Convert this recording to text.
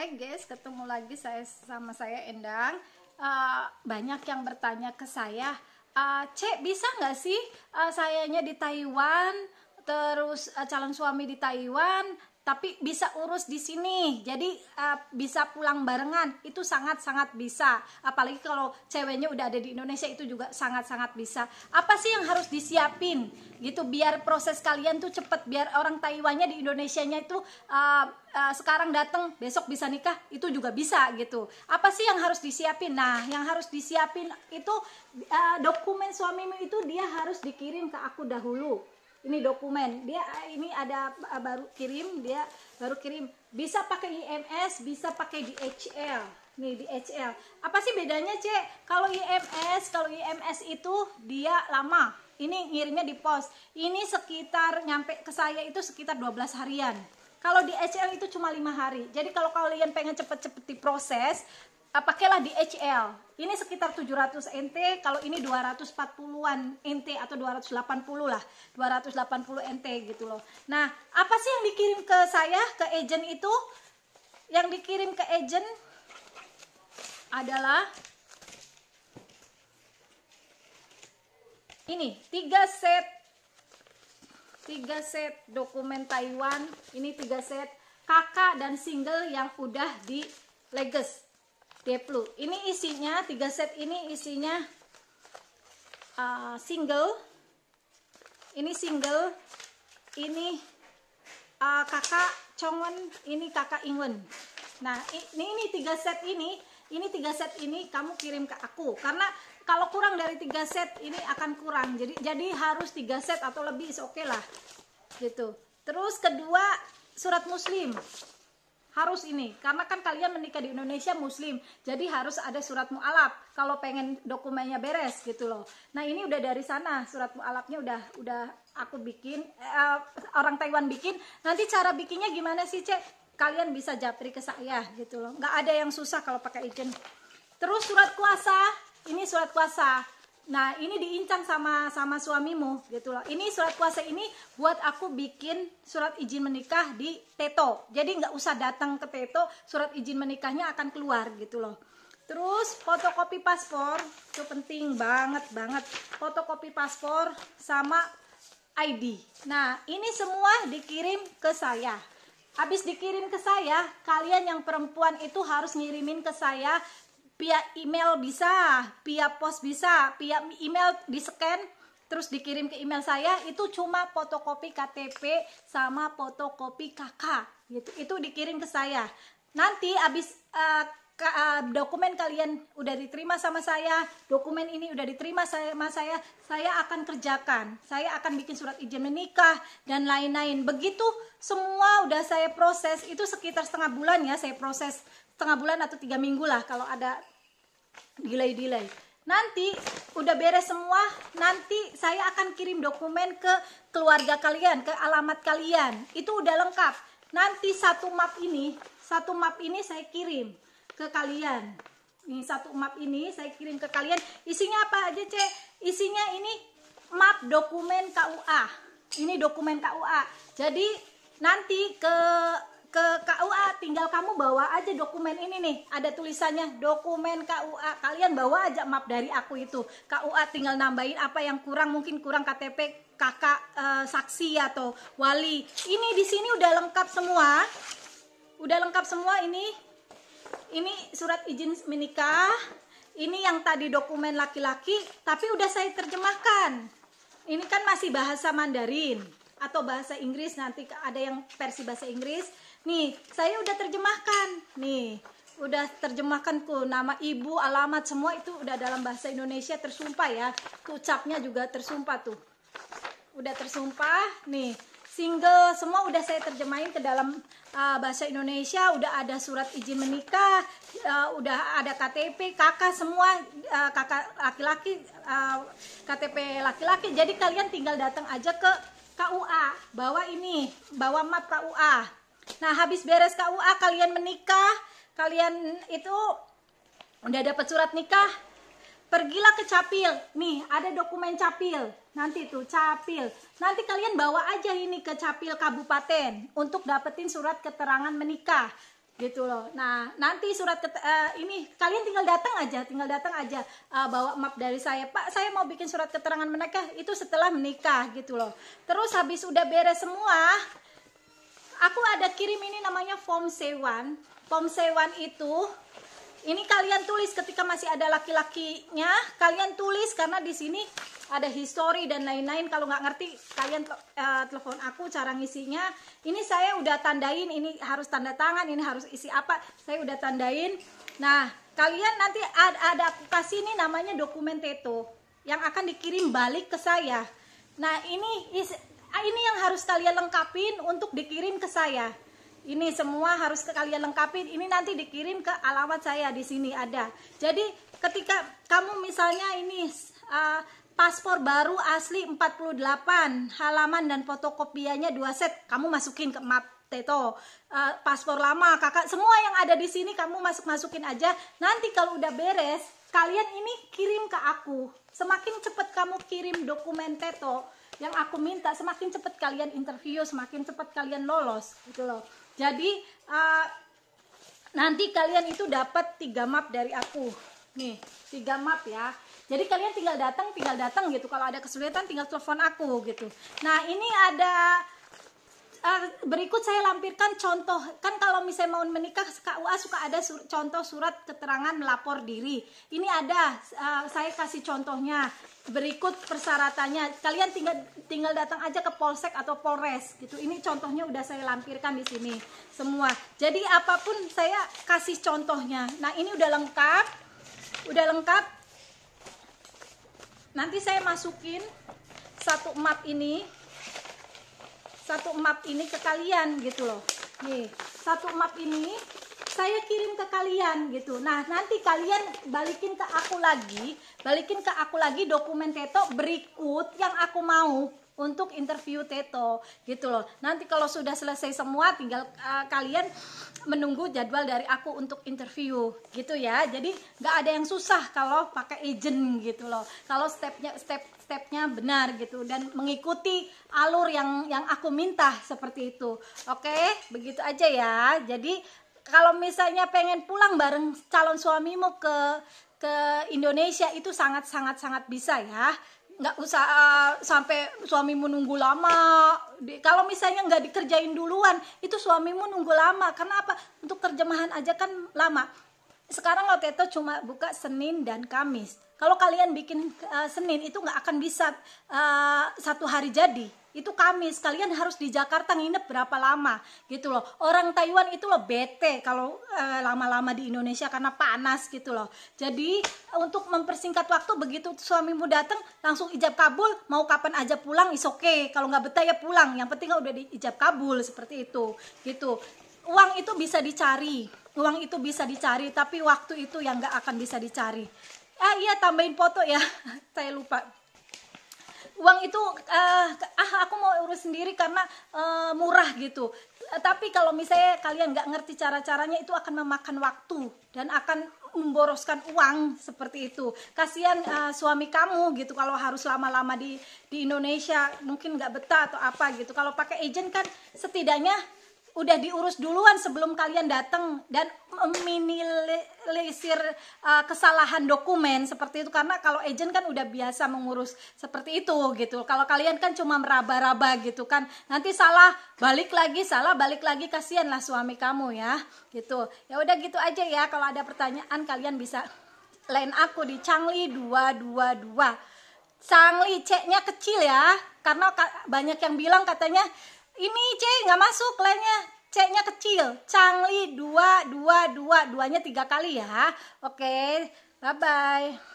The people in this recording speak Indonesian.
Hai guys, ketemu lagi sama saya Endang. Banyak yang bertanya ke saya, Cek bisa nggak sih sayanya di Taiwan, terus calon suami di Taiwan, tapi bisa urus di sini, jadi bisa pulang barengan. Itu sangat-sangat bisa. Apalagi kalau ceweknya udah ada di Indonesia, itu juga sangat-sangat bisa. Apa sih yang harus disiapin gitu biar proses kalian tuh cepet, biar orang Taiwannya di Indonesianya itu sekarang datang besok bisa nikah, itu juga bisa gitu. Apa sih yang harus disiapin? Nah, yang harus disiapin itu dokumen suamimu itu dia harus dikirim ke aku dahulu. Ini dokumen dia, ini ada baru kirim, dia baru kirim. Bisa pakai IMS, bisa pakai DHL. Nih DHL. Apa sih bedanya, Cek? Kalau IMS itu dia lama. Ini ngirimnya di pos. Ini sekitar nyampe ke saya itu sekitar 12 harian. Kalau DHL itu cuma 5 hari. Jadi kalau kalian pengen cepet-cepet diproses, pakailah DHL. Ini sekitar 700 NT, kalau ini 240-an NT atau 280 lah. 280 NT gitu loh. Nah, apa sih yang dikirim ke saya, ke agent itu? Yang dikirim ke agent adalah ini 3 set dokumen Taiwan. Ini 3 set kakak dan single yang udah di leges Deplu. Ini isinya 3 set, ini isinya single. Ini single, ini kakak Chongwon, ini kakak Ingwen. Nah, ini 3 set ini 3 set ini kamu kirim ke aku, karena kalau kurang dari 3 set ini akan kurang. Jadi harus 3 set atau lebih, oke lah. Gitu. Terus kedua, surat muslim. Harus ini, karena kan kalian menikah di Indonesia muslim, jadi harus ada surat mu'alaf kalau pengen dokumennya beres gitu loh. Nah, ini udah dari sana, surat mu'alafnya udah aku bikin, orang Taiwan bikin. Nanti cara bikinnya gimana sih, Cek? Kalian bisa japri ke saya gitu loh, nggak ada yang susah kalau pakai agent. Terus surat kuasa, ini surat kuasa. Nah, ini diincang sama suamimu gitu loh. Ini surat kuasa ini buat aku bikin surat izin menikah di Teto. Jadi nggak usah datang ke Teto, surat izin menikahnya akan keluar gitu loh. Terus fotokopi paspor, itu penting banget. Fotokopi paspor sama ID. Nah, ini semua dikirim ke saya. Habis dikirim ke saya, kalian yang perempuan itu harus ngirimin ke saya via email bisa, via pos bisa, via email di-scan terus dikirim ke email saya. Itu cuma fotokopi KTP sama fotokopi KK gitu. Itu dikirim ke saya. Nanti habis dokumen kalian udah diterima sama saya, dokumen ini udah diterima sama saya akan kerjakan. Saya akan bikin surat izin menikah dan lain-lain. Begitu semua udah saya proses, itu sekitar setengah bulan ya, saya proses setengah bulan atau 3 minggu lah kalau ada delay. Nanti udah beres semua, nanti saya akan kirim dokumen ke keluarga kalian, ke alamat kalian. Itu udah lengkap. Nanti satu map ini saya kirim ke kalian. Ini satu map ini saya kirim ke kalian. Isinya apa aja, Cek? Isinya ini map dokumen KUA. Ini dokumen KUA. Jadi nanti ke KUA tinggal kamu bawa aja dokumen ini nih, ada tulisannya dokumen KUA. Kalian bawa aja map dari aku itu. KUA tinggal nambahin apa yang kurang, mungkin kurang KTP kakak, saksi atau wali. Ini di sini udah lengkap semua. Udah lengkap semua ini. Ini surat izin menikah. Ini yang tadi dokumen laki-laki, tapi udah saya terjemahkan. Ini kan masih bahasa Mandarin atau bahasa Inggris, nanti ada yang versi bahasa Inggris. Nih, saya udah terjemahkan. Nih, udah terjemahkan ku nama ibu, alamat, semua itu udah dalam bahasa Indonesia tersumpah ya. Tuh ucapnya juga tersumpah tuh. Udah tersumpah. Nih, single semua udah saya terjemahin ke dalam bahasa Indonesia. Udah ada surat izin menikah, udah ada KTP kakak semua, kakak laki-laki, KTP laki-laki. Jadi kalian tinggal datang aja ke KUA, bawa map KUA. Nah, habis beres KUA kalian menikah, kalian itu udah dapat surat nikah, pergilah ke Capil. Nih, ada dokumen Capil. Nanti tuh Capil. Nanti kalian bawa aja ini ke Capil Kabupaten untuk dapetin surat keterangan menikah. gitu loh. Nah, nanti surat ini kalian tinggal datang aja, bawa map dari saya. Pak, saya mau bikin surat keterangan menikah, itu setelah menikah gitu loh. Terus habis udah beres semua, aku ada kirim ini namanya form C1. Form C1 itu ini kalian tulis ketika masih ada laki-lakinya, kalian tulis karena di sini ada history dan lain-lain. Kalau nggak ngerti kalian telepon aku cara ngisinya. Ini saya udah tandain, ini harus tanda tangan, ini harus isi apa, saya udah tandain. Nah, kalian nanti ada aku kasih ini namanya dokumen TETO yang akan dikirim balik ke saya. Nah, ini yang harus kalian lengkapin untuk dikirim ke saya. Ini semua harus kalian lengkapin. Ini nanti dikirim ke alamat saya di sini ada. Jadi ketika kamu misalnya ini paspor baru asli 48 halaman dan fotokopiannya 2 set, kamu masukin ke map TETO. Paspor lama kakak, semua yang ada di sini kamu masukin aja. Nanti kalau udah beres, kalian ini kirim ke aku. Semakin cepat kamu kirim dokumen TETO yang aku minta, semakin cepat kalian interview, semakin cepat kalian lolos gitu loh. Jadi nanti kalian itu dapat 3 map dari aku. Nih, 3 map ya. Jadi kalian tinggal datang gitu. Kalau ada kesulitan tinggal telepon aku gitu. Nah, ini ada berikut saya lampirkan contoh. Kan kalau misalnya mau menikah KUA suka ada contoh surat keterangan melapor diri. Ini ada, saya kasih contohnya. Berikut persyaratannya. Kalian tinggal datang aja ke Polsek atau Polres gitu. Ini contohnya udah saya lampirkan di sini semua. Jadi apapun saya kasih contohnya. Nah, ini udah lengkap. Nanti saya masukin satu map ini ke kalian gitu loh. Nih, satu map ini saya kirim ke kalian gitu. Nah, nanti kalian balikin ke aku lagi dokumen TETO berikut yang aku mau untuk interview TETO gitu loh. Nanti kalau sudah selesai semua tinggal kalian menunggu jadwal dari aku untuk interview gitu ya. Jadi nggak ada yang susah kalau pakai agent gitu loh. Kalau stepnya benar gitu dan mengikuti alur yang aku minta seperti itu. Oke, begitu aja ya. Jadi kalau misalnya pengen pulang bareng calon suamimu ke Indonesia itu sangat bisa ya. Nggak usah sampai suamimu nunggu lama. Kalau misalnya nggak dikerjain duluan, itu suamimu nunggu lama. Karena apa? Untuk terjemahan aja kan lama. Sekarang lo TETO cuma buka Senin dan Kamis. Kalau kalian bikin Senin itu nggak akan bisa 1 hari jadi. Itu Kamis, kalian harus di Jakarta nginep berapa lama gitu loh. Orang Taiwan itu loh bete kalau lama-lama di Indonesia karena panas gitu loh. Jadi untuk mempersingkat waktu, begitu suamimu datang langsung ijab kabul, mau kapan aja pulang is okay. Kalau nggak betah ya pulang, yang penting udah di ijab kabul seperti itu gitu. Uang itu bisa dicari, tapi waktu itu yang nggak akan bisa dicari. Iya, tambahin foto ya, saya lupa. Uang itu aku mau urus sendiri karena murah gitu. Tapi kalau misalnya kalian nggak ngerti cara-caranya, itu akan memakan waktu dan akan memboroskan uang seperti itu. Kasihan suami kamu gitu kalau harus lama-lama di Indonesia, mungkin nggak betah atau apa gitu. Kalau pakai agent kan setidaknya udah diurus duluan sebelum kalian datang dan meminimalisir kesalahan dokumen seperti itu. Karena kalau agent kan udah biasa mengurus seperti itu gitu. Kalau kalian kan cuma meraba-raba gitu kan, nanti salah balik lagi, kasihan lah suami kamu ya gitu. Ya udah gitu aja ya. Kalau ada pertanyaan kalian bisa line aku di Changli 222. Changli C-nya kecil ya, karena banyak yang bilang katanya ini C nggak masuk, lainnya C-nya kecil. Changli 222, 2-nya 3 kali ya. Oke, bye-bye.